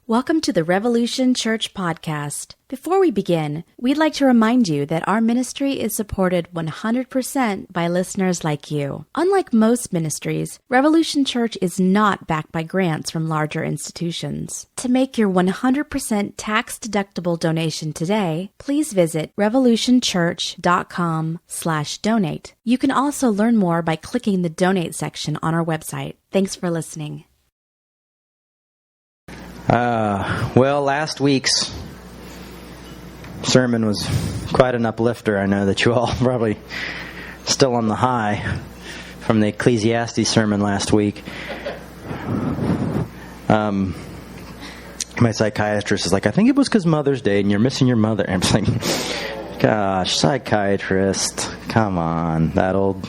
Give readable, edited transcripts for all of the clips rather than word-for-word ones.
Welcome to the Revolution Church podcast. Before we begin, we'd like to remind you that our ministry is supported 100% by listeners like you. Unlike most ministries, Revolution Church is not backed by grants from larger institutions. To make your 100% tax-deductible donation today, please visit revolutionchurch.com/donate. You can also learn more by clicking the donate section on our website. Thanks for listening. Well, last week's sermon was quite an uplifter. I know that you all probably still on the high from the Ecclesiastes sermon last week. My psychiatrist is like, I think it was because Mother's Day and you're missing your mother. I'm like, gosh, psychiatrist, come on, that old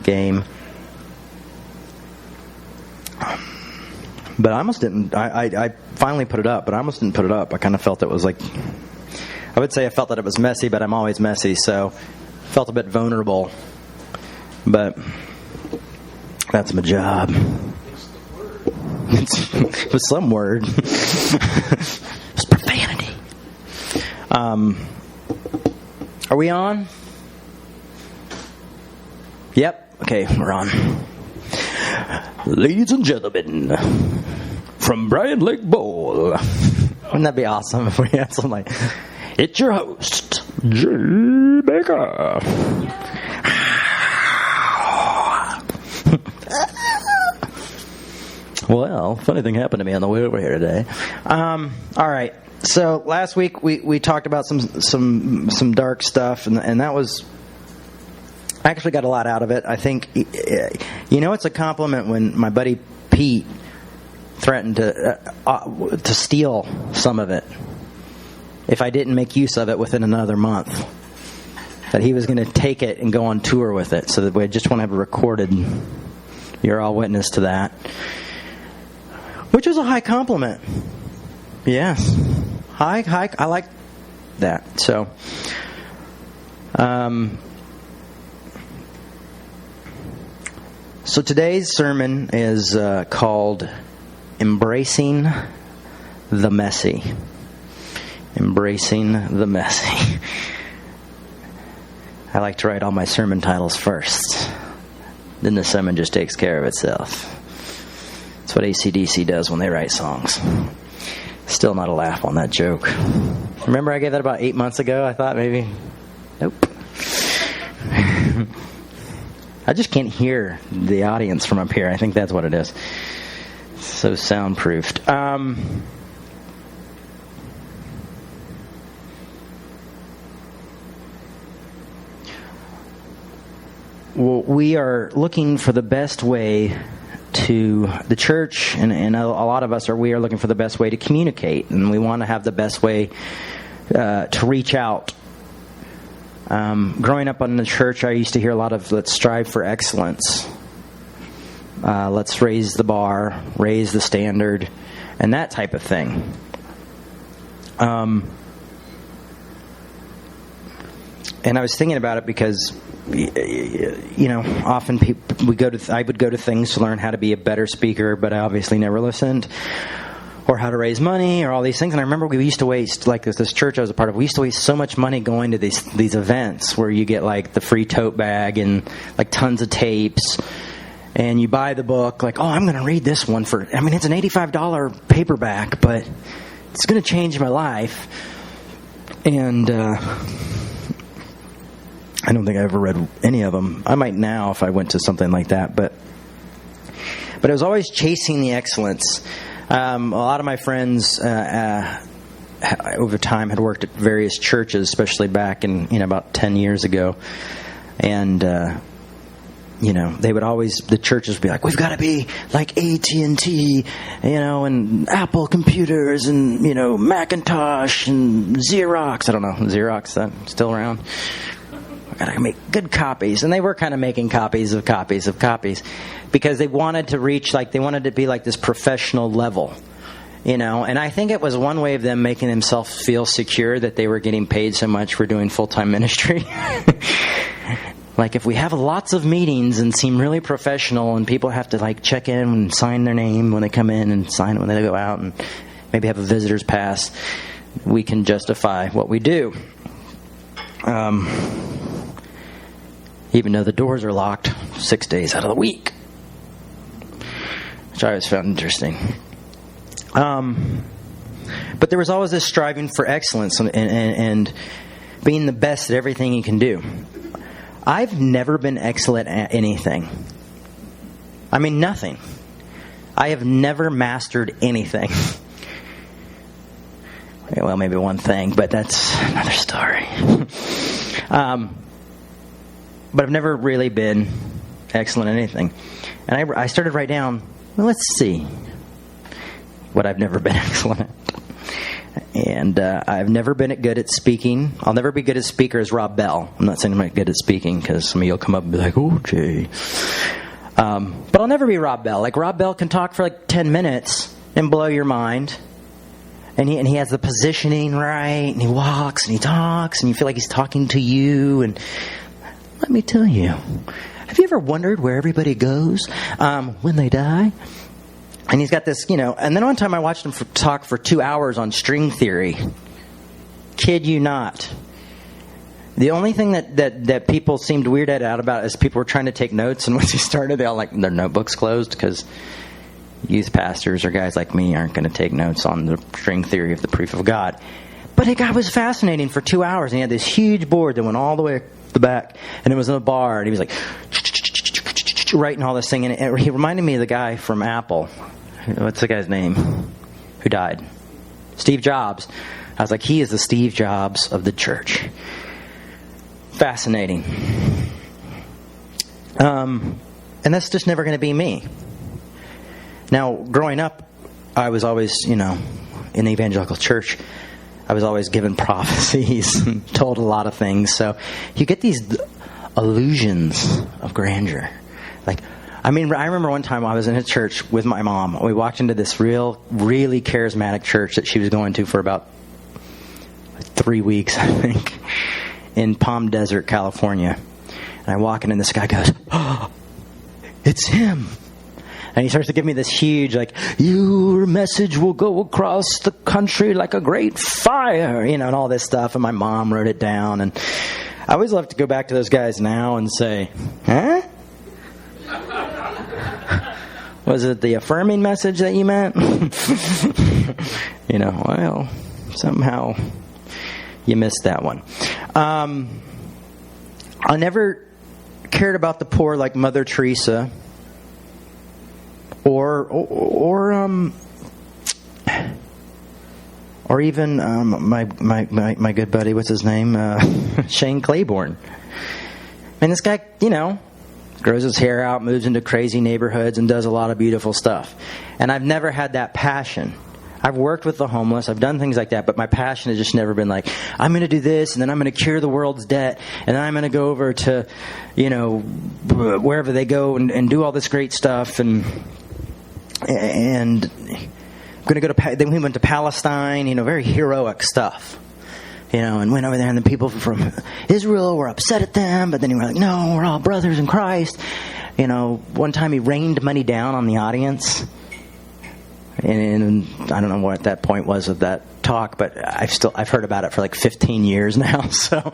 game. But I almost didn't. I finally put it up, but I almost didn't put it up. I kind of felt it was like, I would say I felt that it was messy, but I'm always messy, so felt a bit vulnerable. But that's my job. It was some word. It's profanity. Are we on? Yep. Okay, we're on. Ladies and gentlemen, from Bryan Lake Bowl. Wouldn't that be awesome if we had some like, it's your host, Jay Baker. Well, funny thing happened to me on the way over here today. All right. So last week we talked about some dark stuff, and that was. I actually got a lot out of it. I think, it's a compliment when my buddy Pete threatened to steal some of it if I didn't make use of it within another month. That he was going to take it and go on tour with it. So that we just want to have it recorded. You're all witness to that. Which is a high compliment. Yes. High. I like that. So, So today's sermon is called Embracing the Messy. Embracing the Messy. I like to write all my sermon titles first. Then the sermon just takes care of itself. That's what AC/DC does when they write songs. Still not a laugh on that joke. Remember I gave that about 8 months ago? I thought maybe. Nope. I just can't hear the audience from up here. I think that's what it is. So soundproofed. Well, we are looking for the best way to the church, and a lot of us we are looking for the best way to communicate, and we want to have the best way to reach out. Growing up in the church, I used to hear a lot of let's strive for excellence. Let's raise the bar, raise the standard, and that type of thing. And I was thinking about it because, often I would go to things to learn how to be a better speaker, but I obviously never listened. Or how to raise money, or all these things. And I remember we used to waste, like this church I was a part of, we used to waste so much money going to these events where you get like the free tote bag and like tons of tapes. And you buy the book, like, oh, I'm going to read this one it's an $85 paperback, but it's going to change my life. And I don't think I ever read any of them. I might now if I went to something like that. But I was always chasing the excellence. A lot of my friends over time had worked at various churches, especially back in about 10 years ago, and they would always, the churches would be like, we've got to be like AT&T, and Apple computers, and Macintosh and Xerox. I don't know, Xerox, is that still around? I gotta make good copies. And they were kind of making copies of copies of copies because they wanted to reach, they wanted to be like this professional level, and I think it was one way of them making themselves feel secure that they were getting paid so much for doing full-time ministry. Like if we have lots of meetings and seem really professional and people have to check in and sign their name when they come in and sign it when they go out, and maybe have a visitor's pass, we can justify what we do. Even though the doors are locked 6 days out of the week, which I always found interesting. But there was always this striving for excellence and being the best at everything you can do. I've never been excellent at anything. I mean, nothing. I have never mastered anything. Well, maybe one thing, but that's another story. But I've never really been excellent at anything. And I started to write down, well, let's see what I've never been excellent at. And I've never been good at speaking. I'll never be good as speaker as Rob Bell. I'm not saying I'm not good at speaking, because some of you will come up and be like, oh, Jay. But I'll never be Rob Bell. Like, Rob Bell can talk for like 10 minutes and blow your mind. And he has the positioning right, and he walks and he talks, and you feel like he's talking to you. And let me tell you, have you ever wondered where everybody goes when they die? And he's got this, and then one time I watched him talk for 2 hours on string theory. Kid you not. The only thing that people seemed weirded out about is people were trying to take notes, and once he started, they all their notebooks closed, because youth pastors or guys like me aren't going to take notes on the string theory of the proof of God. But the guy was fascinating for 2 hours, and he had this huge board that went all the way to the back, and it was in a bar, and he was like writing all this thing, and he reminded me of the guy from Apple. What's the guy's name? Who died? Steve Jobs. I was like, he is the Steve Jobs of the church. Fascinating. And that's just never going to be me. Now, growing up, I was always, in the evangelical church, I was always given prophecies and told a lot of things. So you get these illusions of grandeur. I remember one time I was in a church with my mom. We walked into this really charismatic church that she was going to for about 3 weeks, I think, in Palm Desert, California. And I walk in, and this guy goes, "Oh, it's him." And he starts to give me this huge, your message will go across the country like a great fire, and all this stuff. And my mom wrote it down. And I always love to go back to those guys now and say, huh? Was it the affirming message that you meant? Well, somehow you missed that one. I never cared about the poor like Mother Teresa. Or even my good buddy, what's his name? Shane Claiborne. And this guy, grows his hair out, moves into crazy neighborhoods, and does a lot of beautiful stuff. And I've never had that passion. I've worked with the homeless. I've done things like that. But my passion has just never been like, I'm going to do this, and then I'm going to cure the world's debt, and then I'm going to go over to, wherever they go and do all this great stuff. And I'm going to go to, then we went to Palestine, very heroic stuff. And went over there, and the people from Israel were upset at them, but then he was like, no, we're all brothers in Christ. One time he rained money down on the audience. And I don't know what that point was of that talk, but I've heard about it for 15 years now. So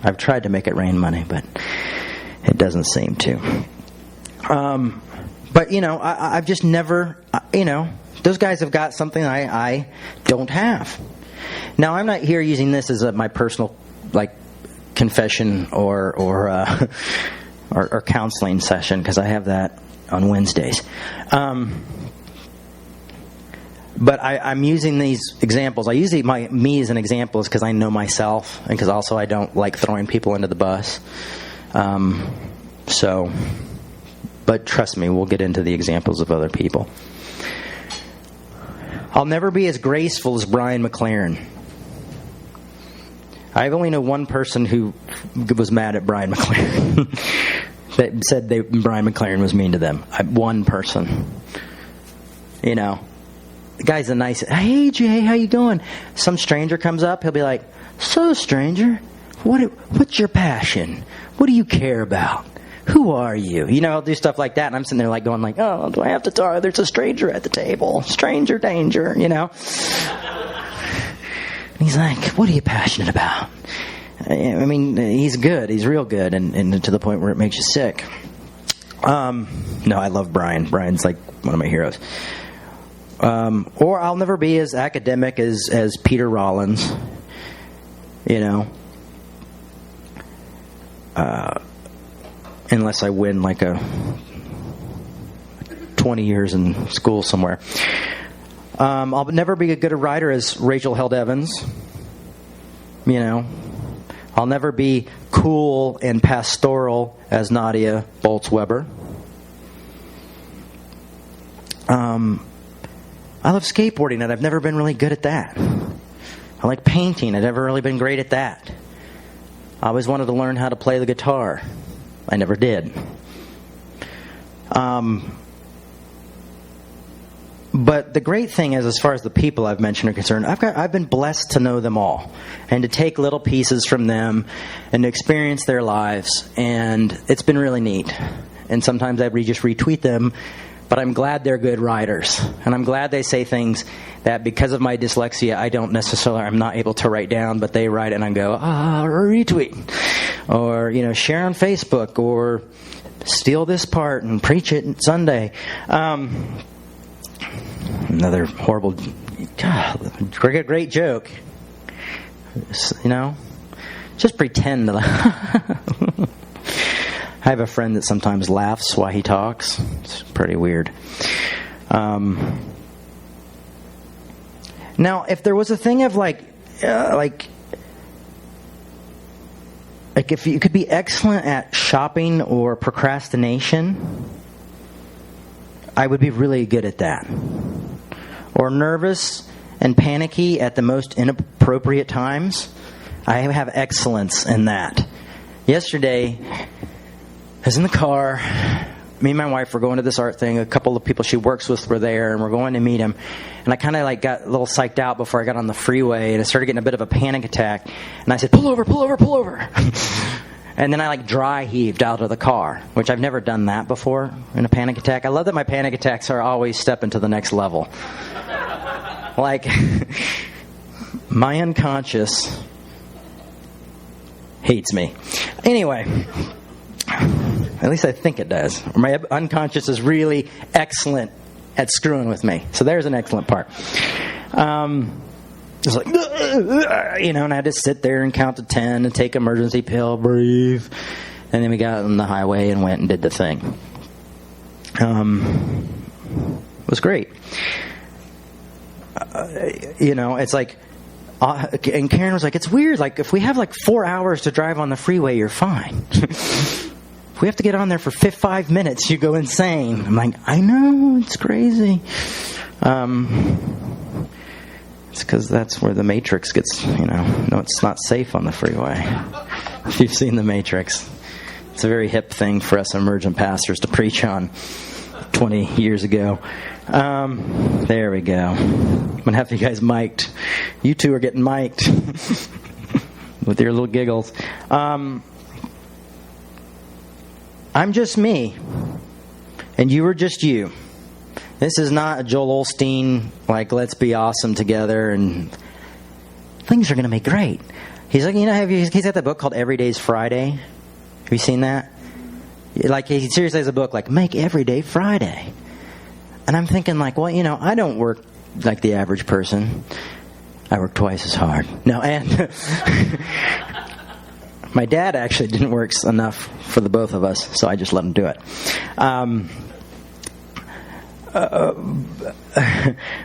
I've tried to make it rain money, but it doesn't seem to. But I've just never, those guys have got something I don't have. Now, I'm not here using this as my personal confession or counseling session, because I have that on Wednesdays. But I'm using these examples. I use me as an example because I know myself, and because also I don't like throwing people under the bus. But trust me, we'll get into the examples of other people. I'll never be as graceful as Bryan McLaren. I only know one person who was mad at Bryan McLaren. That said Bryan McLaren was mean to them. One person. The guy's a nice, hey Jay, how you doing? Some stranger comes up, he'll be like, so stranger, what's your passion? What do you care about? who are you? You know, I'll do stuff like that, and I'm sitting there like going like, oh, do I have to talk? There's a stranger at the table. Stranger danger, you know? And he's like, what are you passionate about? I mean, he's good. He's real good, and to the point where it makes you sick. No, I love Bryan. Bryan's like one of my heroes. Or I'll never be as academic as Peter Rollins, you know, unless I win like 20 years in school somewhere. I'll never be as good a writer as Rachel Held Evans, you know. I'll never be cool and pastoral as Nadia Bolz-Weber. I love skateboarding, and I've never been really good at that. I like painting. I've never really been great at that. I always wanted to learn how to play the guitar. I never did. But the great thing is, as far as the people I've mentioned are concerned, I've been blessed to know them all and to take little pieces from them and to experience their lives, and it's been really neat. And sometimes I just retweet them, but I'm glad they're good writers, and I'm glad they say things that because of my dyslexia I'm not able to write down, but they write it and I go, retweet, or you know, share on Facebook, or steal this part and preach it Sunday. Another horrible, great joke. You know, just pretend that. I have a friend that sometimes laughs while he talks. It's pretty weird. Now, if there was a thing of like if you could be excellent at shopping or procrastination, I would be really good at that. Or nervous and panicky at the most inappropriate times, I have excellence in that. Yesterday, I was in the car. Me and my wife were going to this art thing. A couple of people she works with were there, and we're going to meet him. And I kind of like got a little psyched out before I got on the freeway, and I started getting a bit of a panic attack. And I said, pull over, pull over, pull over. And then I like dry heaved out of the car, which I've never done that before in a panic attack. I love that my panic attacks are always stepping to the next level. Like, my unconscious hates me. Anyway, at least I think it does. My unconscious is really excellent at screwing with me. So there's an excellent part. It's like, you know, and I had to sit there and count to 10 and take emergency pill, breathe. And then we got on the highway and went and did the thing. It was great. You know, it's like, and Karen was like, it's weird. Like, if we have like 4 hours to drive on the freeway, you're fine. If we have to get on there for 5 minutes, you go insane. I'm like, I know, it's crazy. It's because that's where the Matrix gets, you know. No, it's not safe on the freeway. If you've seen the Matrix, it's a very hip thing for us emergent pastors to preach on 20 years ago. There we go. I'm going to have you guys mic'd. You two are getting mic'd with your little giggles. I'm just me, and you are just you. This is not a Joel Osteen, like, let's be awesome together and things are going to be great. He's like, you know, he's got that book called Every Day's Friday. Have you seen that? Like, he seriously has a book like, make every day Friday. And I'm thinking like, well, you know, I don't work like the average person. I work twice as hard. No, and my dad actually didn't work enough for the both of us, so I just let him do it.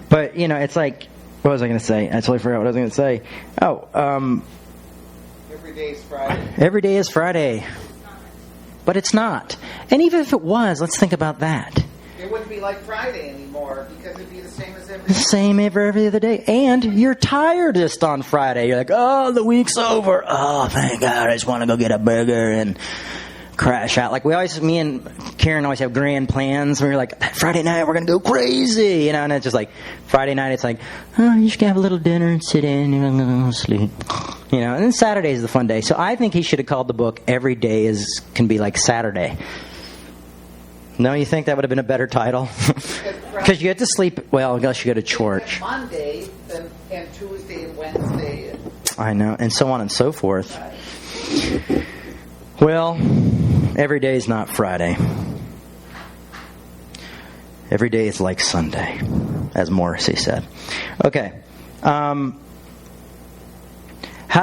But, you know, it's like, what was I going to say? I totally forgot what I was going to say. Every day is Friday. Every day is Friday. But it's not. And even if it was, let's think about that. It wouldn't be like Friday anymore because it'd be the same as every The same every other day. And you're tiredest on Friday. You're like, oh, the week's over. Oh, thank God. I just want to go get a burger and crash out. Like, me and Karen always have grand plans. We're like, Friday night, we're going to go crazy. You know, and it's just like, Friday night, it's like, oh, you just have a little dinner and sit in and go to sleep. You know, and then Saturday is the fun day. So I think he should have called the book "Every Day Can Be Like Saturday." No, you think that would have been a better title? Because you get to sleep, well, unless you go to church. Monday and Tuesday and Wednesday. I know, and so on and so forth. Well, every day is not Friday. Every day is like Sunday, as Morrissey said. Okay. How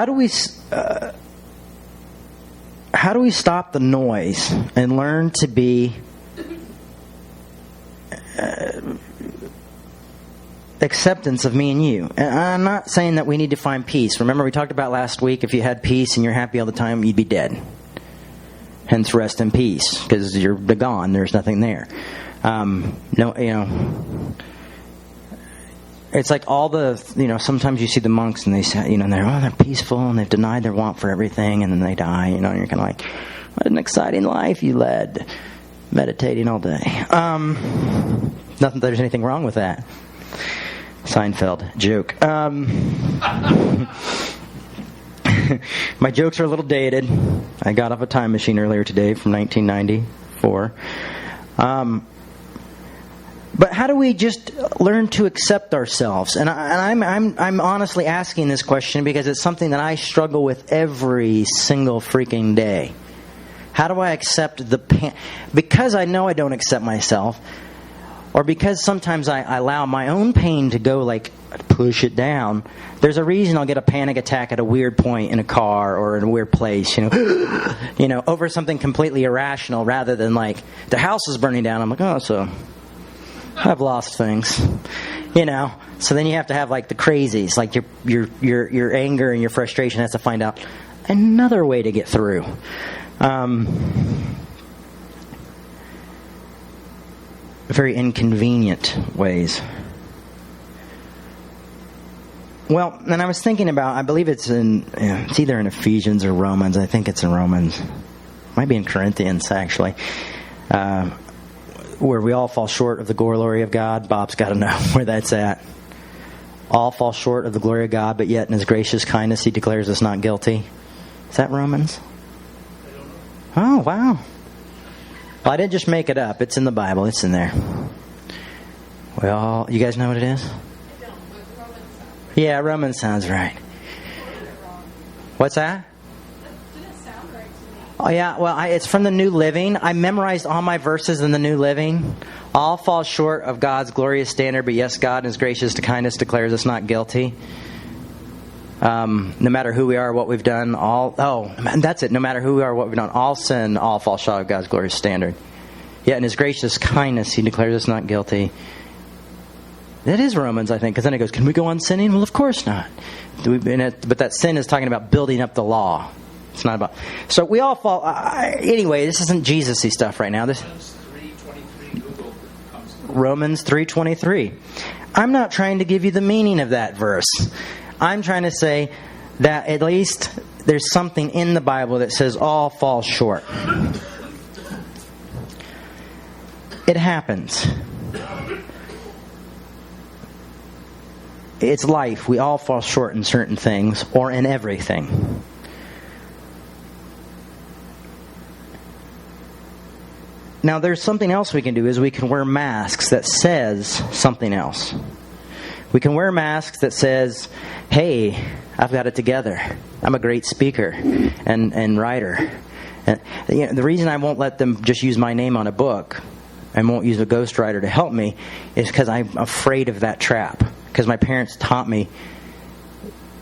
do we stop the noise and learn to be acceptance of me and you? And I'm not saying that we need to find peace. Remember, we talked about last week, if you had peace and you're happy all the time, you'd be dead. Hence, rest in peace, because you're gone. There's nothing there. It's like all the, sometimes you see the monks and they say, they're peaceful and they've denied their want for everything and then they die, and you're kind of like, what an exciting life you led, meditating all day. Not that there's anything wrong with that. Seinfeld joke. My jokes are a little dated. I got off a time machine earlier today from 1994. But how do we just learn to accept ourselves? And I'm honestly asking this question because it's something that I struggle with every single freaking day. How do I accept the pain? Because I know I don't accept myself, or because sometimes I allow my own pain to go, like, push it down. There's a reason I'll get a panic attack at a weird point in a car or in a weird place, over something completely irrational, rather than like the house is burning down. I'm like, oh, so I've lost things, So then you have to have like the crazies, like your anger and your frustration has to find out another way to get through. Very inconvenient ways. Well, and I was thinking about, I believe it's either in Ephesians or Romans. I think it's in Romans. Might be in Corinthians, actually. Where we all fall short of the glory of God. Bob's got to know where that's at. All fall short of the glory of God, but yet in His gracious kindness He declares us not guilty. Is that Romans? Oh, wow. Well, I didn't just make it up. It's in the Bible. It's in there. Well, you guys know what it is? Yeah, Romans sounds right. What's that? Oh, yeah, well, it's from the New Living. I memorized all my verses in the New Living. All fall short of God's glorious standard, but yes, God in His gracious kindness declares us not guilty. No matter who we are, what we've done, that's it. No matter who we are, what we've done, all sin, all fall short of God's glorious standard. Yet in His gracious kindness, He declares us not guilty. That is Romans, I think, because then it goes, can we go on sinning? Well, of course not. But that sin is talking about building up the law. It's not about... So we all fall... anyway, this isn't Jesus-y stuff right now. This Romans 3:23. I'm not trying to give you the meaning of that verse. I'm trying to say that at least there's something in the Bible that says all fall short. It happens. It's life. We all fall short in certain things or in everything. Now, there's something else we can do, is we can wear masks that says something else. We can wear masks that says, hey, I've got it together. I'm a great speaker and writer. And the reason I won't let them just use my name on a book and won't use a ghostwriter to help me is because I'm afraid of that trap. Because my parents taught me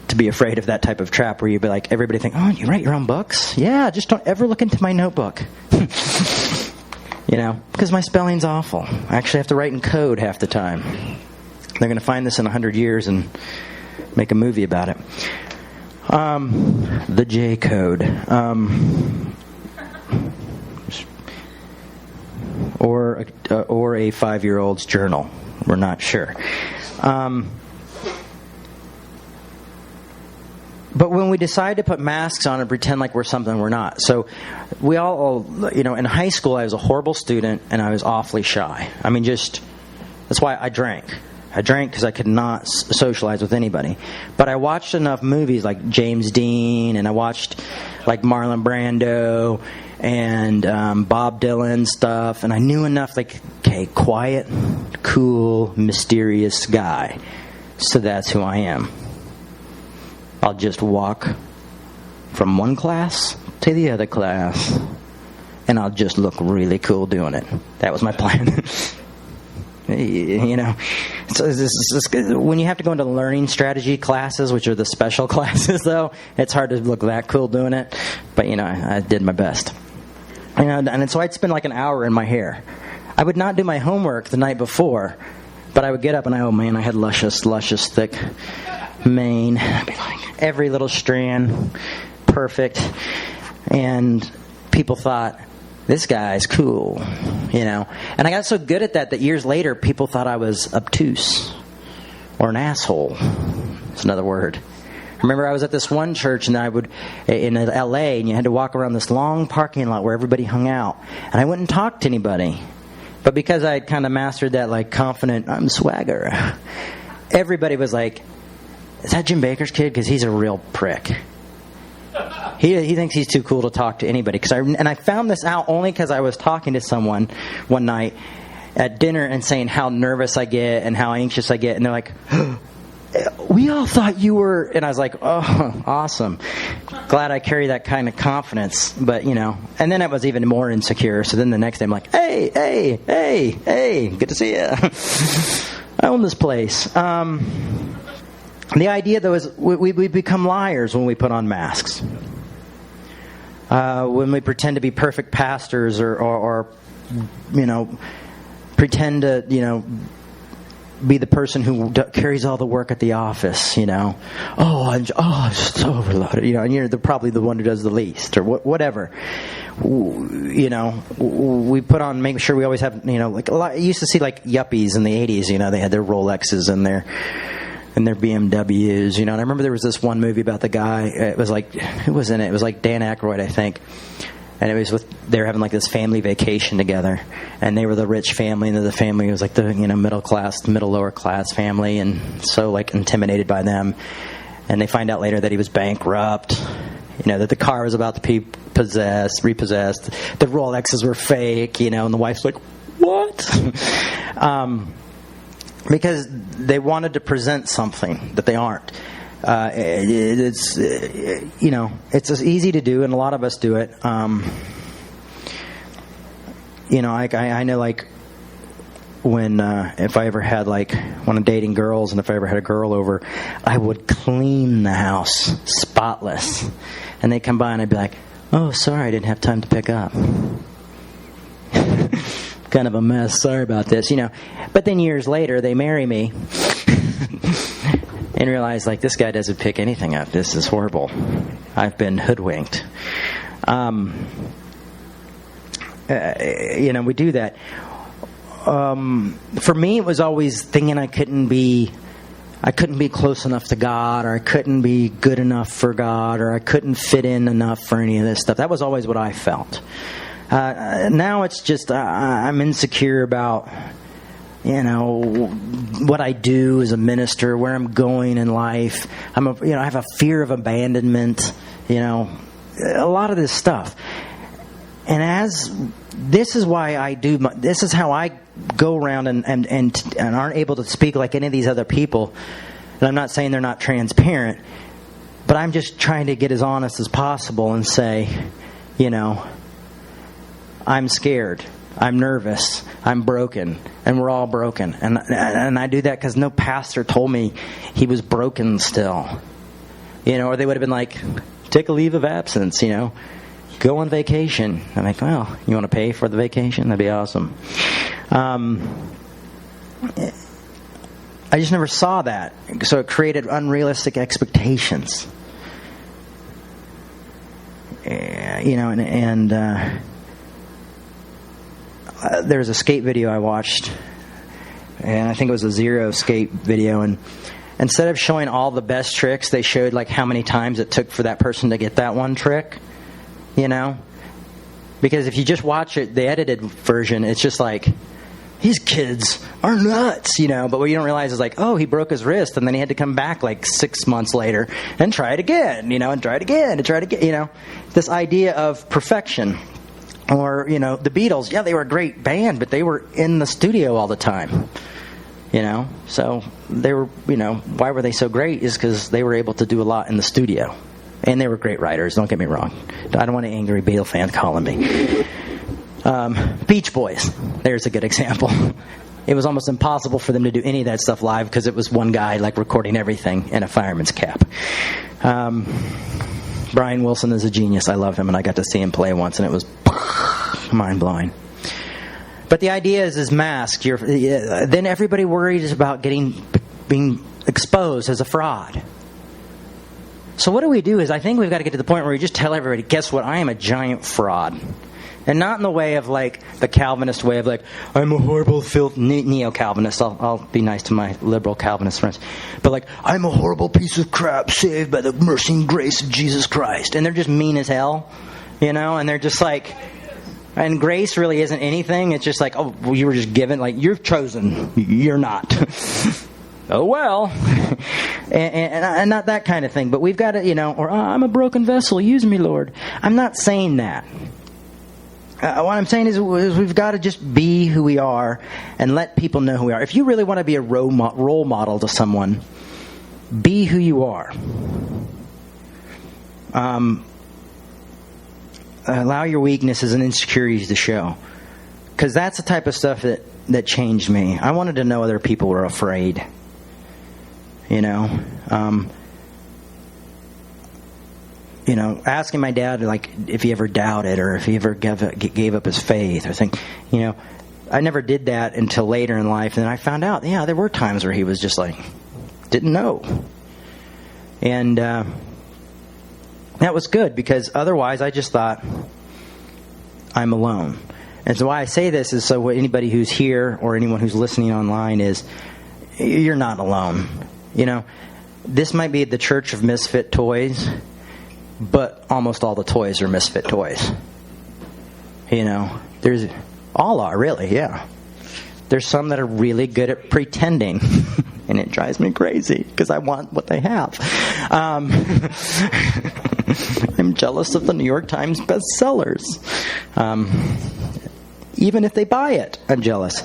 to be afraid of that type of trap where you'd be like, everybody think, oh, you write your own books? Yeah, just don't ever look into my notebook. Because my spelling's awful. I actually have to write in code half the time. They're going to find this in 100 years and make a movie about it. The J code. Or a 5-year-old's journal. We're not sure. But when we decide to put masks on and pretend like we're something we're not. So we all, in high school I was a horrible student and I was awfully shy. I mean, that's why I drank. I drank because I could not socialize with anybody. But I watched enough movies like James Dean, and I watched like Marlon Brando and Bob Dylan stuff, and I knew enough, like, okay, quiet, cool, mysterious guy. So that's who I am. I'll just walk from one class to the other class, and I'll just look really cool doing it. That was my plan. You know, so when you have to go into learning strategy classes, which are the special classes, though, it's hard to look that cool doing it. But, you know, I did my best. You know, and so I'd spend like an hour in my hair. I would not do my homework the night before, but I would get up and I had luscious, thick mane. I'd be like, every little strand, perfect. And people thought, this guy's cool, you know. And I got so good at that years later, people thought I was obtuse or an asshole. It's another word. I remember I was at this one church, and in L.A., and you had to walk around this long parking lot where everybody hung out. And I wouldn't talk to anybody. But because I had kind of mastered that, like, confident, I'm swagger, everybody was like, is that Jim Baker's kid? Because he's a real prick. He thinks he's too cool to talk to anybody. And I found this out only because I was talking to someone one night at dinner and saying how nervous I get and how anxious I get. And they're like, we all thought you were... And I was like, oh, awesome. Glad I carry that kind of confidence. But, you know, and then I was even more insecure. So then the next day I'm like, hey, good to see you. I own this place. The idea, though, is we become liars when we put on masks. When we pretend to be perfect pastors or you know, pretend to, you know, be the person who carries all the work at the office, you know. I'm so overloaded, you know, and you're probably the one who does the least or whatever. You know, we put on, make sure we always have, you know, like a lot. You used to see like yuppies in the 80s, you know, they had their Rolexes and their BMWs, you know. And I remember there was this one movie about the guy. It was like, who was in it? It was like Dan Aykroyd, I think. And it was they were having like this family vacation together, and they were the rich family, and the family was like the, you know, lower class family, and so like intimidated by them. And they find out later that he was bankrupt, you know, that the car was about to be repossessed, the Rolexes were fake, you know, and the wife's like, what? Because they wanted to present something that they aren't. It's you know, it's easy to do, and a lot of us do it. You know, I know, like, when if I ever had, like, when I'm dating girls, and if I ever had a girl over, I would clean the house spotless, and they'd come by and I'd be like, oh, sorry, I didn't have time to pick up. Kind of a mess, sorry about this, you know. But then years later they marry me and realize, like, this guy doesn't pick anything up. This is horrible. I've been hoodwinked. You know, we do that. For me, it was always thinking I couldn't be close enough to God, or I couldn't be good enough for God, or I couldn't fit in enough for any of this stuff. That was always what I felt. Now it's just I'm insecure about, you know, what I do as a minister, where I'm going in life. I have a fear of abandonment, you know, a lot of this stuff. And this is why this is how I go around and aren't able to speak like any of these other people. And I'm not saying they're not transparent, but I'm just trying to get as honest as possible and say, you know, I'm scared, I'm nervous, I'm broken, and we're all broken. And I do that because no pastor told me he was broken still. You know, or they would have been like, take a leave of absence, you know, go on vacation. I'm like, well, you want to pay for the vacation? That'd be awesome. I just never saw that. So it created unrealistic expectations. You know, and there was a skate video I watched, and I think it was a Zero skate video, and instead of showing all the best tricks, they showed like how many times it took for that person to get that one trick, you know? Because if you just watch it, the edited version, it's just like these kids are nuts, But what you don't realize is like, oh, he broke his wrist, and then he had to come back like 6 months later and try it again, and try it again, and try it again, This idea of perfection. Or, the Beatles, yeah, they were a great band, but they were in the studio all the time, So they were, why were they so great is because they were able to do a lot in the studio. And they were great writers, don't get me wrong. I don't want an angry Beatle fan calling me. Beach Boys, there's a good example. It was almost impossible for them to do any of that stuff live because it was one guy like recording everything in a fireman's cap. Brian Wilson is a genius. I love him, and I got to see him play once, and it was mind-blowing. But the idea is mask. Then everybody worries about being exposed as a fraud. So what do we do is I think we've got to get to the point where we just tell everybody, guess what? I am a giant fraud. And not in the way of like the Calvinist way of like, I'm a horrible neo-Calvinist. I'll be nice to my liberal Calvinist friends. But like, I'm a horrible piece of crap saved by the mercy and grace of Jesus Christ. And they're just mean as hell, And they're just like, and grace really isn't anything. It's just like, oh, well, you were just given, like, you're chosen. You're not. Oh, well. and not that kind of thing. But we've got to, or I'm a broken vessel. Use me, Lord. I'm not saying that. What I'm saying is we've got to just be who we are and let people know who we are. If you really want to be a role model to someone, be who you are. Allow your weaknesses and insecurities to show. Because that's the type of stuff that changed me. I wanted to know other people were afraid. Asking my dad, like, if he ever doubted or if he ever gave up his faith or think, I never did that until later in life. And then I found out, there were times where he was just like, didn't know. And that was good because otherwise I just thought, I'm alone. And so why I say this is so anybody who's here or anyone who's listening online is, you're not alone. This might be the church of misfit toys, but almost all the toys are misfit toys. There's all are really, yeah. There's some that are really good at pretending, and it drives me crazy because I want what they have. I'm jealous of the New York Times bestsellers. Even if they buy it, I'm jealous.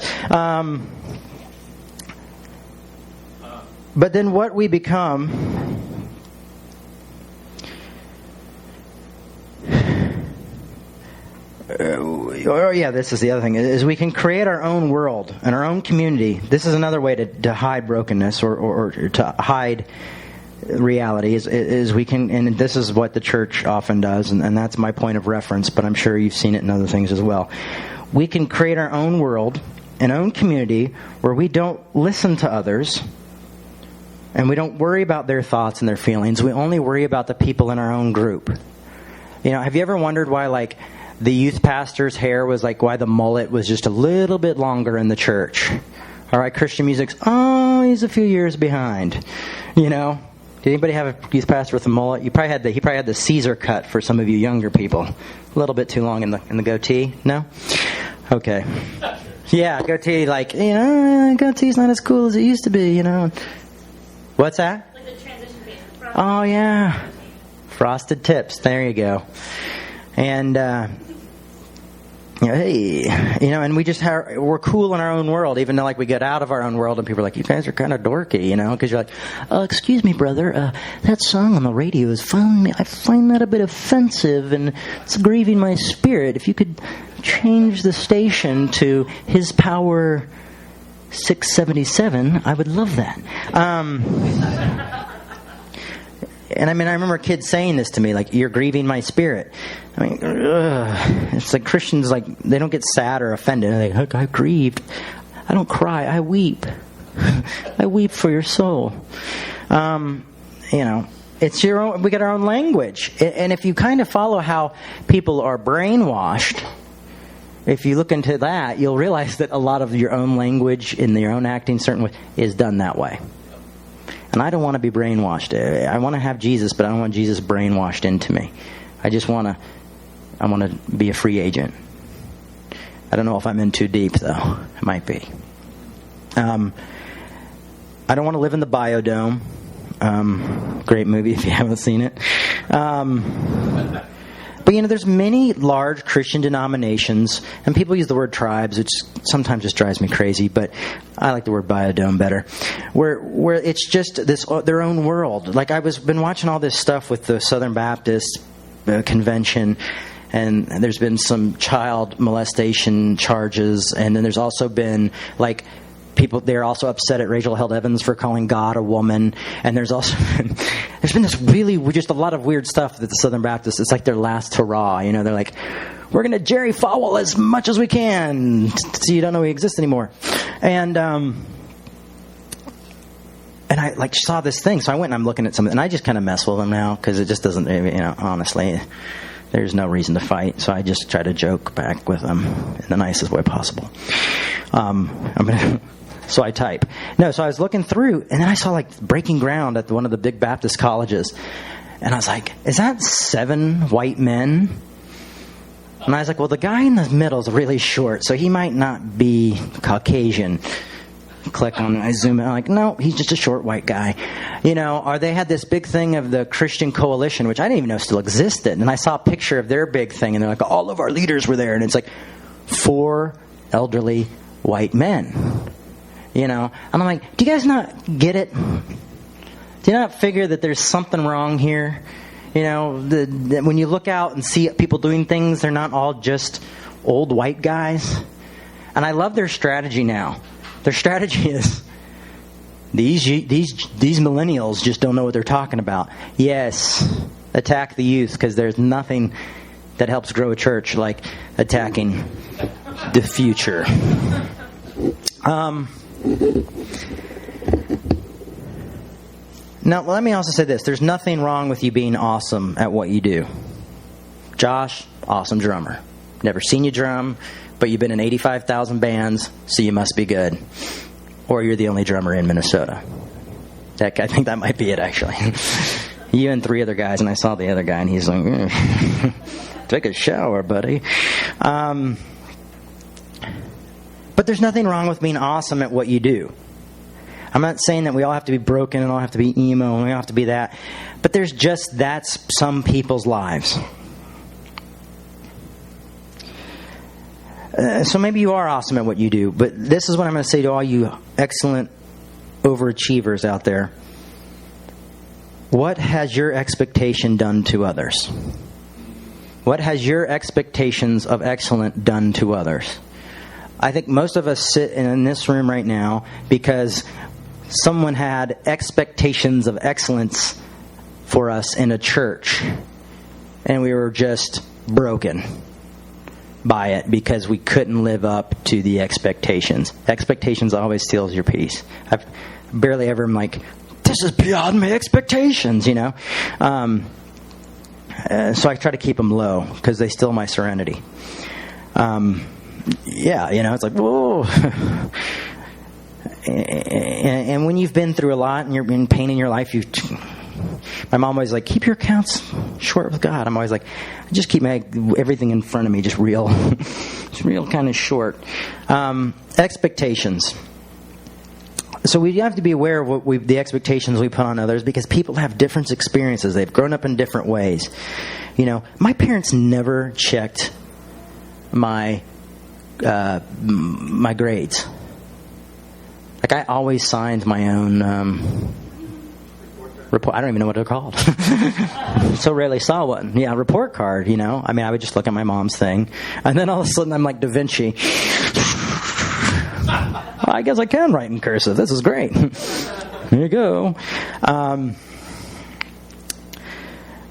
But then what we become this is the other thing, is we can create our own world and our own community. This is another way to hide brokenness or to hide reality is we can, and this is what the church often does, and that's my point of reference, but I'm sure you've seen it in other things as well. We can create our own world, an own community where we don't listen to others and we don't worry about their thoughts and their feelings. We only worry about the people in our own group. Have you ever wondered why, like, the youth pastor's hair was like, why the mullet was just a little bit longer in the church? All right, Christian music's, he's a few years behind. Did anybody have a youth pastor with a mullet? He probably had the Caesar cut for some of you younger people. A little bit too long in the goatee. No? Okay. Yeah, goatee, like, goatee's not as cool as it used to be, What's that? Like the transition phase. Oh, yeah. Frosted tips. There you go. And, and we just we're cool in our own world, even though, like, we get out of our own world and people are like, you guys are kind of dorky, because you're like, excuse me, brother, that song on the radio I find that a bit offensive and it's grieving my spirit. If you could change the station to His Power 677, I would love that. And I remember kids saying this to me, like, you're grieving my spirit. It's like Christians, like, they don't get sad or offended. They're like, I grieved. I don't cry. I weep. I weep for your soul. It's your own. We got our own language, and if you kind of follow how people are brainwashed, if you look into that, you'll realize that a lot of your own language in your own acting, certain way, is done that way. And I don't want to be brainwashed. I want to have Jesus, but I don't want Jesus brainwashed into me. I want to be a free agent. I don't know if I'm in too deep, though. It might be. I don't want to live in the Biodome. Great movie if you haven't seen it. But, there's many large Christian denominations, and people use the word tribes, which sometimes just drives me crazy, but I like the word biodome better, where it's just their own world. Like, been watching all this stuff with the Southern Baptist Convention, and there's been some child molestation charges, and then there's also been, like, people, they're also upset at Rachel Held Evans for calling God a woman. And there's also there's been this really just a lot of weird stuff that the Southern Baptists, it's like their last hurrah. They're like, we're going to Jerry Falwell as much as we can so you don't know he exists anymore. And I saw this thing, so I went and I'm looking at something, and I just kind of mess with them now because it just doesn't, honestly, there's no reason to fight. So I just try to joke back with them in the nicest way possible. So I type. No, so I was looking through, and then I saw, like, Breaking Ground at one of the big Baptist colleges. And I was like, is that 7 white men? And I was like, well, the guy in the middle is really short, so he might not be Caucasian. Click on it, I zoom in. I'm like, no, he's just a short white guy. Or they had this big thing of the Christian Coalition, which I didn't even know still existed. And I saw a picture of their big thing, and they're like, all of our leaders were there. And it's like 4 elderly white men. And I'm like, do you guys not get it? Do you not figure that there's something wrong here? When you look out and see people doing things, they're not all just old white guys. And I love their strategy now. Their strategy is, these millennials just don't know what they're talking about. Yes, attack the youth, because there's nothing that helps grow a church like attacking the future. Now, let me also say this. There's nothing wrong with you being awesome at what you do. Josh, awesome drummer. Never seen you drum, but you've been in 85,000 bands, so you must be good. Or you're the only drummer in Minnesota. I think that might be it, actually. You and 3 other guys, and I saw the other guy, and he's like, take a shower, buddy. But there's nothing wrong with being awesome at what you do. I'm not saying that we all have to be broken and all have to be emo and we all have to be that. But that's some people's lives. So maybe you are awesome at what you do. But this is what I'm going to say to all you excellent overachievers out there. What has your expectation done to others? What has your expectations of excellence done to others? I think most of us sit in this room right now because someone had expectations of excellence for us in a church, and we were just broken by it because we couldn't live up to the expectations. Expectations always steals your peace. I've barely ever am like, this is beyond my expectations, So I try to keep them low because they steal my serenity. It's like, whoa. And when you've been through a lot and you're in pain in your life, my mom always like, keep your accounts short with God. I'm always like, just keep everything in front of me just real kind of short. Expectations. So we have to be aware of the expectations we put on others because people have different experiences. They've grown up in different ways. My parents never checked my grades. Like, I always signed my own report. I don't even know what they're called. So rarely saw one. Yeah, report card, I would just look at my mom's thing. And then all of a sudden I'm like Da Vinci. I guess I can write in cursive. This is great. There you go.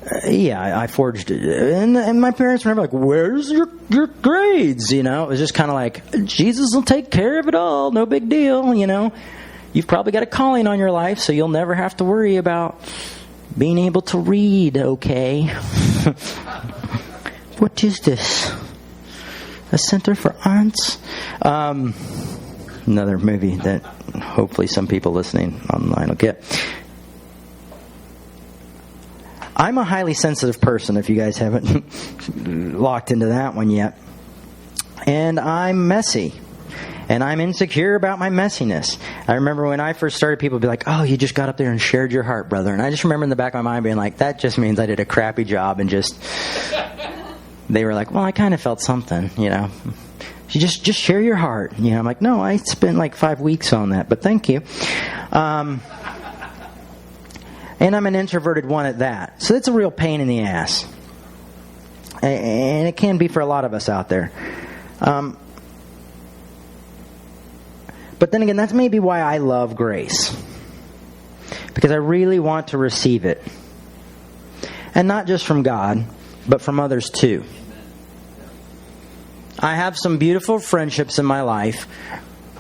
I forged it. And my parents were never like, where's your grades? It was just kind of like, Jesus will take care of it all. No big deal, You've probably got a calling on your life, so you'll never have to worry about being able to read, okay? What is this? A Center for Arts? Another movie that hopefully some people listening online will get. I'm a highly sensitive person, if you guys haven't locked into that one yet. And I'm messy. And I'm insecure about my messiness. I remember when I first started, people would be like, oh, you just got up there and shared your heart, brother. And I just remember in the back of my mind being like, that just means I did a crappy job. And just, they were like, well, I kind of felt something, you know. You just share your heart. You know, I'm like, no, I spent like 5 weeks on that, but thank you. And I'm an introverted one at that. So it's a real pain in the ass. And it can be for a lot of us out there. But then again, that's maybe why I love grace. Because I really want to receive it. And not just from God, but from others too. I have some beautiful friendships in my life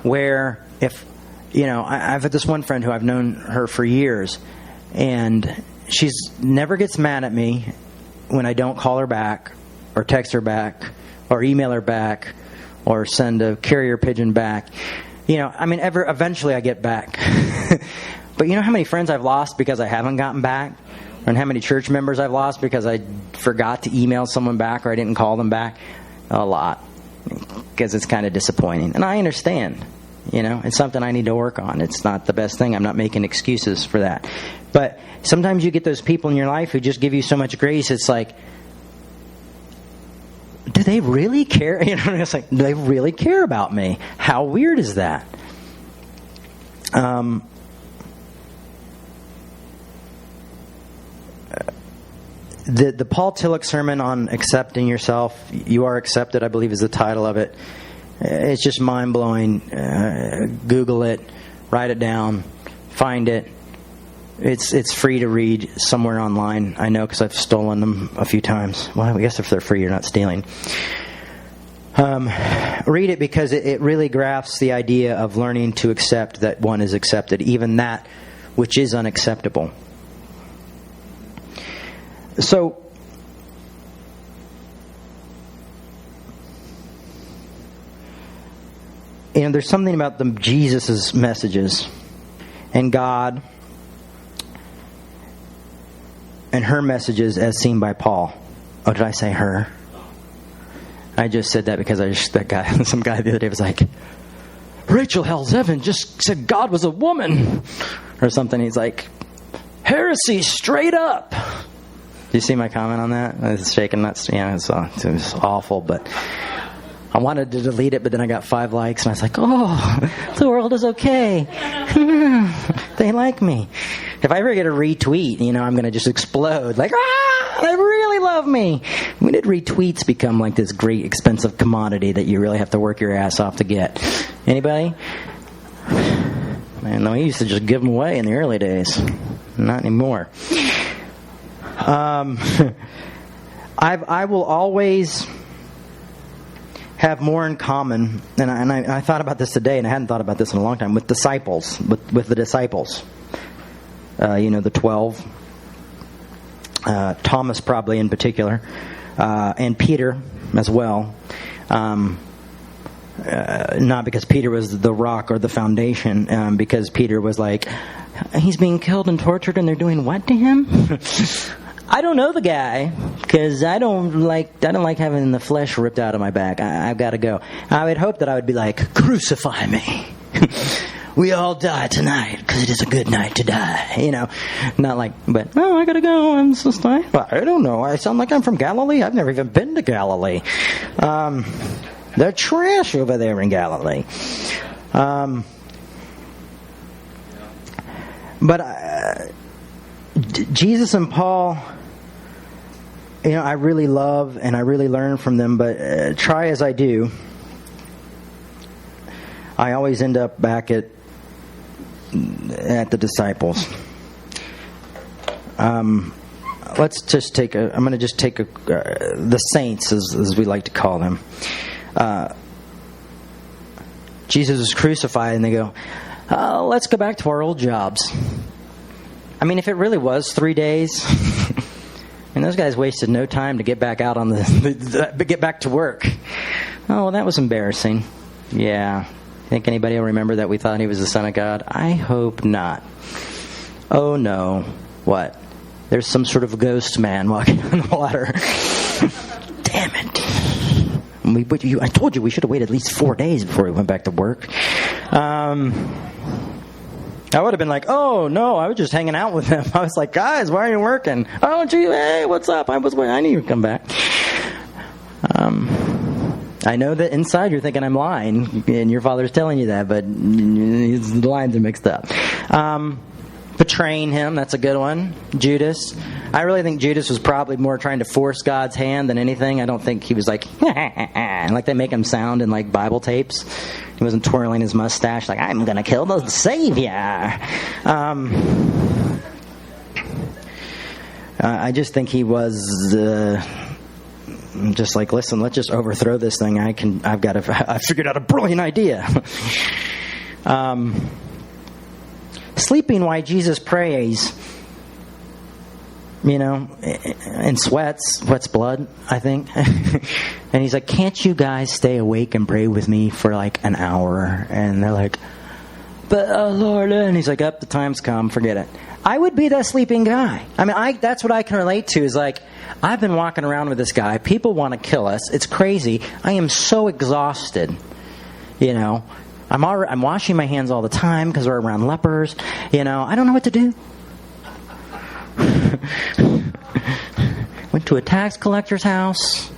where if, you know, I've had this one friend who I've known her for years, and she's never gets mad at me when I don't call her back or text her back or email her back or send a carrier pigeon back. You know, I mean, eventually I get back. But you know how many friends I've lost because I haven't gotten back? And how many church members I've lost because I forgot to email someone back or I didn't call them back? A lot. Because it's kind of disappointing. And I understand. You know, it's something I need to work on. It's not the best thing. I'm not making excuses for that. But sometimes you get those people in your life who just give you so much grace, it's like, do they really care? You know, it's like, do they really care about me? How weird is that? The Paul Tillich sermon on accepting yourself, You Are Accepted, I believe is the title of it. It's just mind-blowing. Google it, write it down, find it. It's free to read somewhere online. I know because I've stolen them a few times. Well, I guess if they're free, you're not stealing. Read it because it really grasps the idea of learning to accept that one is accepted, even that which is unacceptable. So, you know, there's something about Jesus' messages and God and her messages as seen by Paul. Oh, did I say her? I just said that because some guy the other day was like, Rachel Hell's Evan just said God was a woman or something. He's like, heresy straight up. Do you see my comment on that? I was shaking nuts. Yeah, it was awful, but I wanted to delete it, but then I got 5 likes, and I was like, oh, the world is okay. They like me. If I ever get a retweet, you know, I'm going to just explode. Like, they really love me. When did retweets become like this great expensive commodity that you really have to work your ass off to get? Anybody? Man, no, we used to just give them away in the early days. Not anymore. I will always have more in common, and I thought about this today, and I hadn't thought about this in a long time, with disciples, with the disciples. You know, the 12. Thomas probably in particular, and Peter as well. Not because Peter was the rock or the foundation, because Peter was like, he's being killed and tortured, and they're doing what to him? I don't know the guy, because I don't like having the flesh ripped out of my back. I've got to go. I would hope that I would be like, crucify me. We all die tonight because it is a good night to die. You know, not like, but I gotta go. I'm so sorry. Well, I don't know. I sound like I'm from Galilee. I've never even been to Galilee. They're trash over there in Galilee. But Jesus and Paul, you know, I really love and I really learn from them. But try as I do, I always end up back at the disciples. Let's just take I'm going to just take the saints, as we like to call them. Jesus was crucified, and they go, let's go back to our old jobs. I mean, if it really was 3 days, and those guys wasted no time to get back out on get back to work. Oh, well, that was embarrassing. Yeah. Think anybody will remember that we thought he was the Son of God? I hope not. Oh no. What? There's some sort of ghost man walking on the water. Damn it. I told you we should have waited at least 4 days before we went back to work. I would have been like, oh, no, I was just hanging out with them. I was like, guys, why are you working? Oh, gee, hey, what's up? I need you to come back. I know that inside you're thinking I'm lying, and your father's telling you that, but the lines are mixed up. Betraying him, that's a good one. Judas. I really think Judas was probably more trying to force God's hand than anything. I don't think he was like, like they make him sound in like Bible tapes. He wasn't twirling his mustache like, I'm going to kill the Savior. I just think he was just like, listen, let's just overthrow this thing. I figured out a brilliant idea. Sleeping while Jesus prays, and sweats blood, I think. And he's like, can't you guys stay awake and pray with me for like an hour? And they're like, but Lord, and he's like, the time's come, forget it. I would be that sleeping guy. I mean, that's what I can relate to, is like, I've been walking around with this guy. People want to kill us. It's crazy. I am so exhausted, I'm washing my hands all the time because we're around lepers. I don't know what to do. Went to a tax collector's house.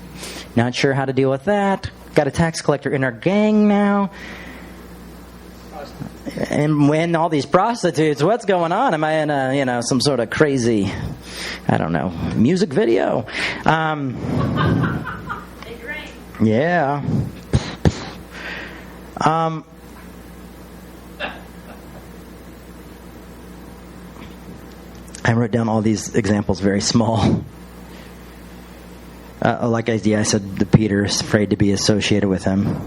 Not sure how to deal with that. Got a tax collector in our gang now. And when all these prostitutes, what's going on? Am I in some sort of crazy, I don't know, music video? Yeah. I wrote down all these examples very small. Like I said, the Peter's afraid to be associated with him.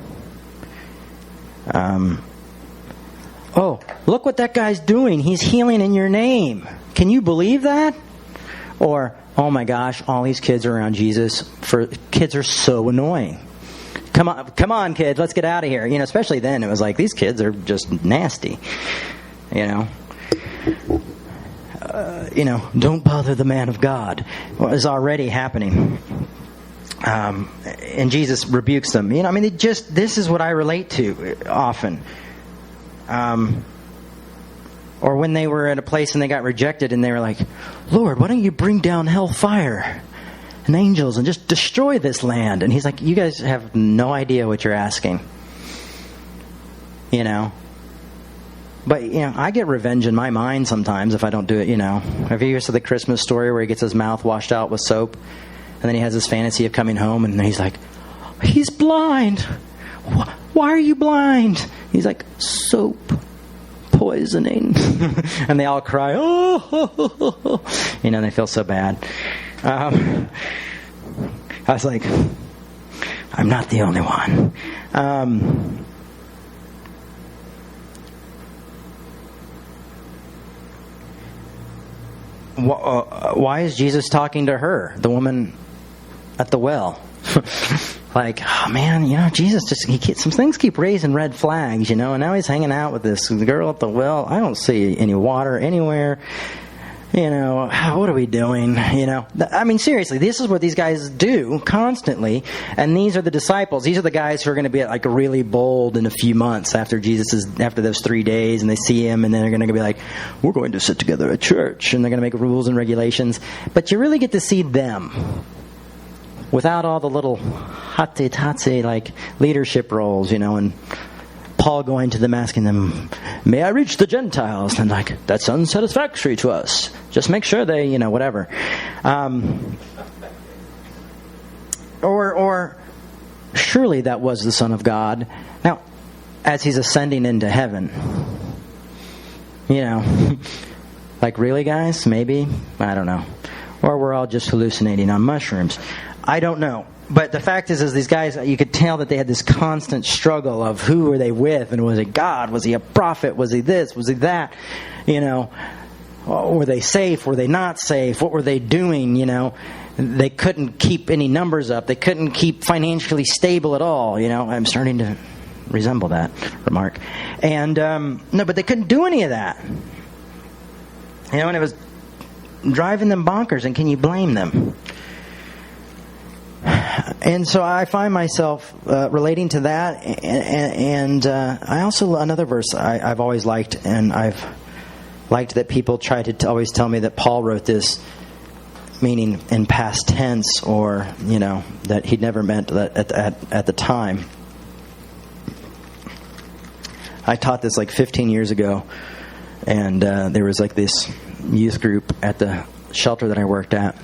Oh, look what that guy's doing. He's healing in your name. Can you believe that? Or, oh my gosh, all these kids are around Jesus. Kids are so annoying. Come on, kids, let's get out of here. Especially then, it was like, these kids are just nasty. Don't bother the man of God. Well, it's already happening. And Jesus rebukes them. This is what I relate to often. Or when they were at a place and they got rejected and they were like, Lord, why don't you bring down hellfire and angels and just destroy this land? And he's like, you guys have no idea what you're asking. But, I get revenge in my mind sometimes if I don't do it, Have you ever seen the Christmas story where he gets his mouth washed out with soap? And then he has this fantasy of coming home and he's like, he's blind. Why are you blind? He's like, soap poisoning. And they all cry, oh. They feel so bad. I was like, I'm not the only one. Why is Jesus talking to her, the woman at the well? Like, oh man, Jesus some things keep raising red flags, and now he's hanging out with this girl at the well. I don't see any water anywhere. What are we doing? I mean, seriously, this is what these guys do constantly. And these are the disciples. These are the guys who are going to be like really bold in a few months after those 3 days, and they see him, and then they're going to be like, we're going to sit together at church, and they're going to make rules and regulations. But you really get to see them without all the little hotsy like leadership roles, and Paul going to them asking them, may I reach the Gentiles? And like, that's unsatisfactory to us. Just make sure they, whatever. Or surely that was the Son of God. Now, as he's ascending into heaven, like, really, guys? Maybe? I don't know. Or we're all just hallucinating on mushrooms. I don't know. But the fact is these guys, you could tell that they had this constant struggle of who were they with, and was it God? Was he a prophet? Was he this? Was he that? Were they safe? Were they not safe? What were they doing? They couldn't keep any numbers up. They couldn't keep financially stable at all. I'm starting to resemble that remark. And no, but they couldn't do any of that. And it was driving them bonkers. And can you blame them? And so I find myself relating to that, and I also, another verse I've always liked, and I've liked that people try to always tell me that Paul wrote this, meaning in past tense, or, that he'd never meant that at the time. I taught this like 15 years ago, and there was like this youth group at the shelter that I worked at,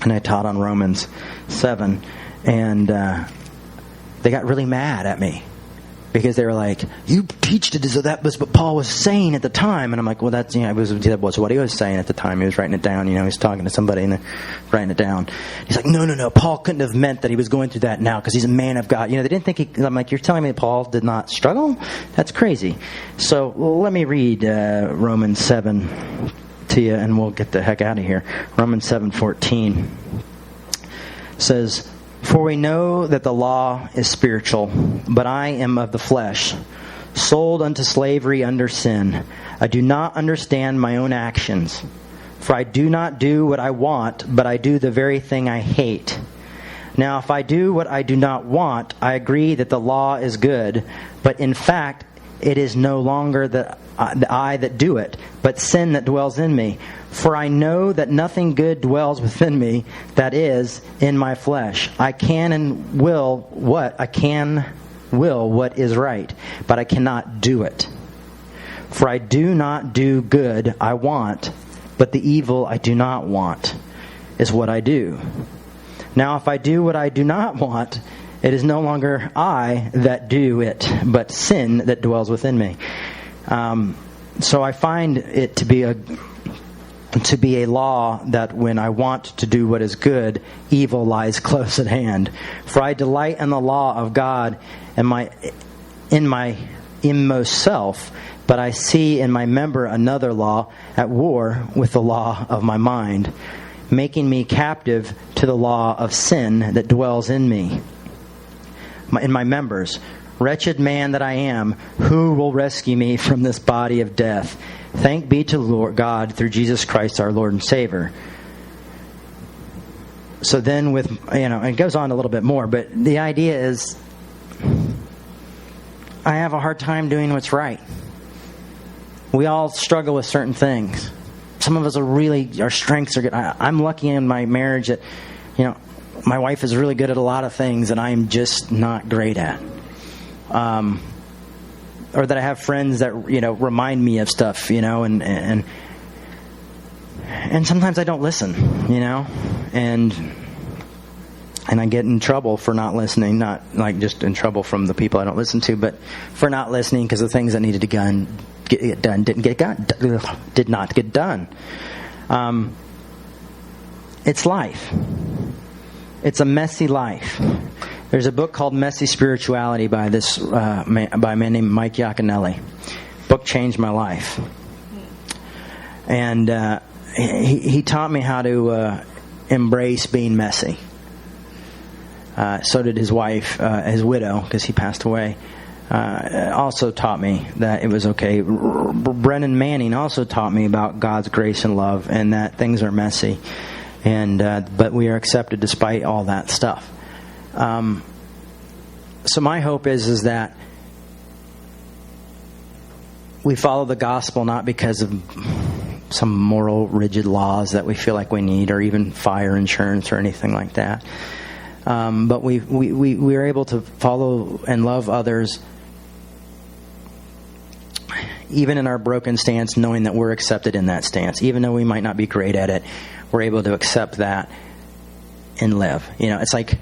and I taught on Romans 7, and they got really mad at me because they were like, "You teached it as though that was what Paul was saying at the time." And I'm like, "Well, that was what he was saying at the time. He was writing it down. He was talking to somebody and they're writing it down." He's like, "No. Paul couldn't have meant that he was going through that now because he's a man of God." They didn't think I'm like, "You're telling me that Paul did not struggle? That's crazy." So let me read Romans 7 to you, and we'll get the heck out of here. Romans 7:14 says, "For we know that the law is spiritual, but I am of the flesh, sold unto slavery under sin. I do not understand my own actions. For I do not do what I want, but I do the very thing I hate. Now if I do what I do not want, I agree that the law is good, but in fact it is no longer the I that do it, but sin that dwells in me. For I know that nothing good dwells within me, that is, in my flesh. I can will what is right, but I cannot do it. For I do not do good I want, but the evil I do not want is what I do. Now if I do what I do not want, it is no longer I that do it, but sin that dwells within me." So I find it to be a law that when I want to do what is good, evil lies close at hand. For I delight in the law of God in my inmost self, but I see in my member another law at war with the law of my mind, making me captive to the law of sin that dwells in me, in my members. Wretched man that I am, who will rescue me from this body of death? Thank be to Lord God through Jesus Christ our Lord and Savior. So then it goes on a little bit more, but the idea is I have a hard time doing what's right. We all struggle with certain things. Some of us our strengths are good. I'm lucky in my marriage that, my wife is really good at a lot of things that I'm just not great at. Or that I have friends that, remind me of stuff, and sometimes I don't listen, and I get in trouble for not listening, not like just in trouble from the people I don't listen to, but for not listening because the things that needed to get done did not get done. It's life. It's a messy life. There's a book called Messy Spirituality by a man named Mike Yaconelli. Book changed my life. And he taught me how to embrace being messy. So did his wife, his widow, because he passed away. Also taught me that it was okay. Brennan Manning also taught me about God's grace and love, and that things are messy, but we are accepted despite all that stuff. So my hope is that we follow the gospel not because of some moral rigid laws that we feel like we need, or even fire insurance or anything like that. But we are able to follow and love others even in our broken stance, knowing that we're accepted in that stance. Even though we might not be great at it, we're able to accept that and live. It's like,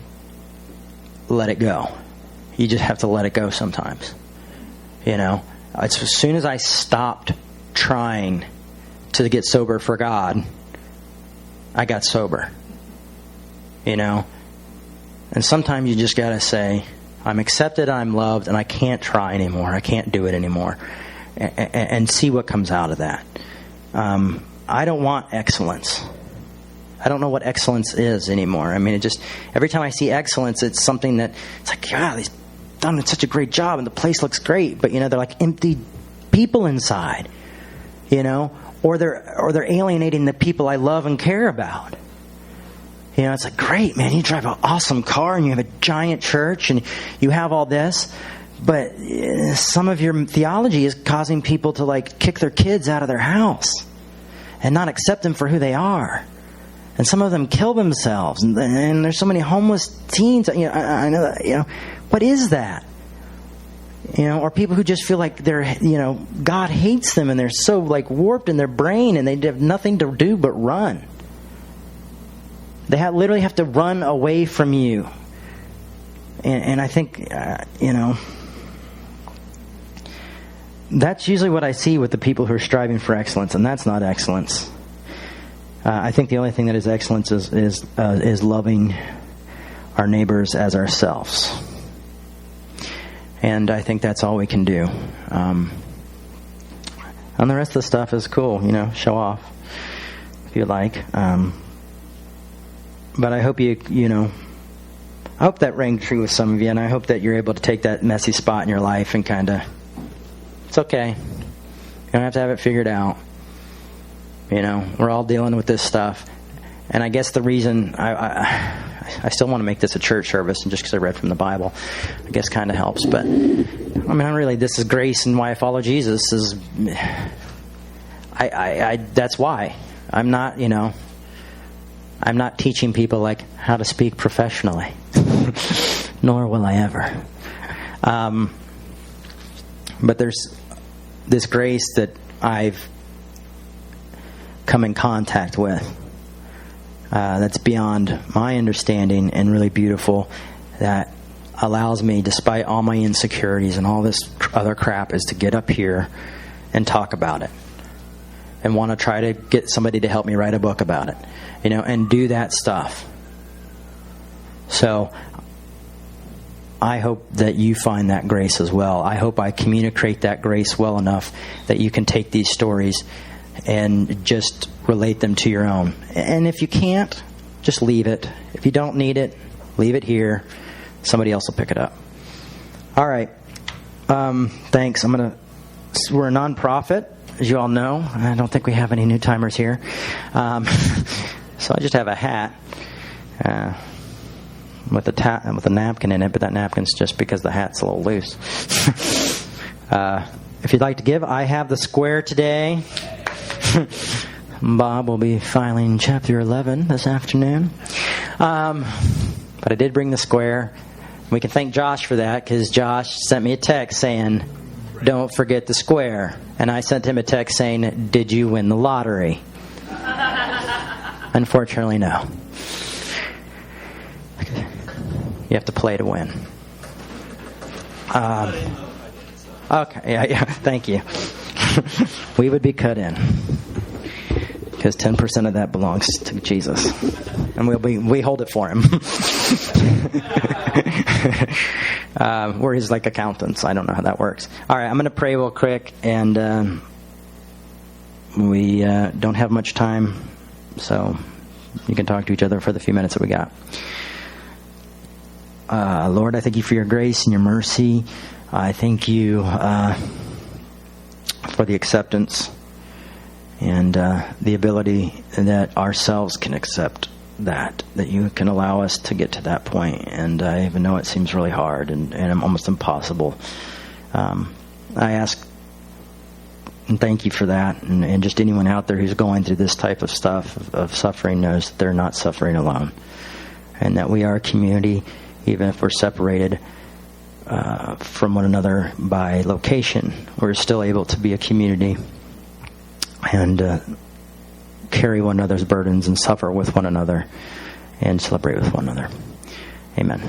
let it go. You just have to let it go sometimes. It's as soon as I stopped trying to get sober for God, I got sober. And sometimes you just got to say, I'm accepted, I'm loved, and I can't try anymore. I can't do it anymore. And see what comes out of that. I don't want excellence. I don't know what excellence is anymore. Every time I see excellence, it's something that, it's like, God, he's done such a great job and the place looks great, but they're like empty people inside, or they're alienating the people I love and care about. You know, it's like, great, man, you drive an awesome car and you have a giant church and you have all this. But some of your theology is causing people to like kick their kids out of their house and not accept them for who they are. And some of them kill themselves. And there's so many homeless teens. You know, I know that, you know, what is that? You know, or people who just feel like they're, you know, God hates them and they're so like warped in their brain and they have nothing to do but run. They literally have to run away from you. And I think, you know, that's usually what I see with the people who are striving for excellence, and that's not excellence. I think the only thing that is excellence is loving our neighbors as ourselves. And I think that's all we can do. And the rest of the stuff is cool, you know, show off if you like. But I hope you know, I hope that rang true with some of you, and I hope that you're able to take that messy spot in your life and kind of, it's okay. You don't have to have it figured out. You know, we're all dealing with this stuff. And I guess the reason I still want to make this a church service, and just because I read from the Bible, I guess kind of helps. But, I mean, really, this is grace and why I follow Jesus is, that's why. I'm not, you know, I'm not teaching people like how to speak professionally. Nor will I ever. But there's this grace that I've come in contact with that's beyond my understanding and really beautiful, that allows me, despite all my insecurities and all this other crap, is to get up here and talk about it and want to try to get somebody to help me write a book about it, you know, and do that stuff. So I hope that you find that grace as well. I hope I communicate that grace well enough that you can take these stories and just relate them to your own. And if you can't, just leave it. If you don't need it, leave it here. Somebody else will pick it up. All right. Thanks. We're a nonprofit, as you all know. I don't think we have any new timers here. So I just have a hat with a napkin in it, but that napkin's just because the hat's a little loose. If you'd like to give, I have the square today. Bob will be filing chapter 11 this afternoon. But I did bring the square. We can thank Josh for that, because Josh sent me a text saying, don't forget the square. And I sent him a text saying, did you win the lottery? Unfortunately, no. You have to play to win. Okay, yeah, thank you. We would be cut in, because 10% of that belongs to Jesus, and we hold it for him. We're his like accountants. I don't know how that works. All right, I'm going to pray real quick, and we don't have much time, so you can talk to each other for the few minutes that we got. Lord, I thank you for your grace and your mercy. I thank you for the acceptance and the ability that ourselves can accept that you can allow us to get to that point. And I even know it seems really hard and almost impossible. I ask and thank you for that. And just anyone out there who's going through this type of stuff, of suffering, knows that they're not suffering alone. And that we are a community, even if we're separated from one another by location, we're still able to be a community and carry one another's burdens and suffer with one another and celebrate with one another. Amen.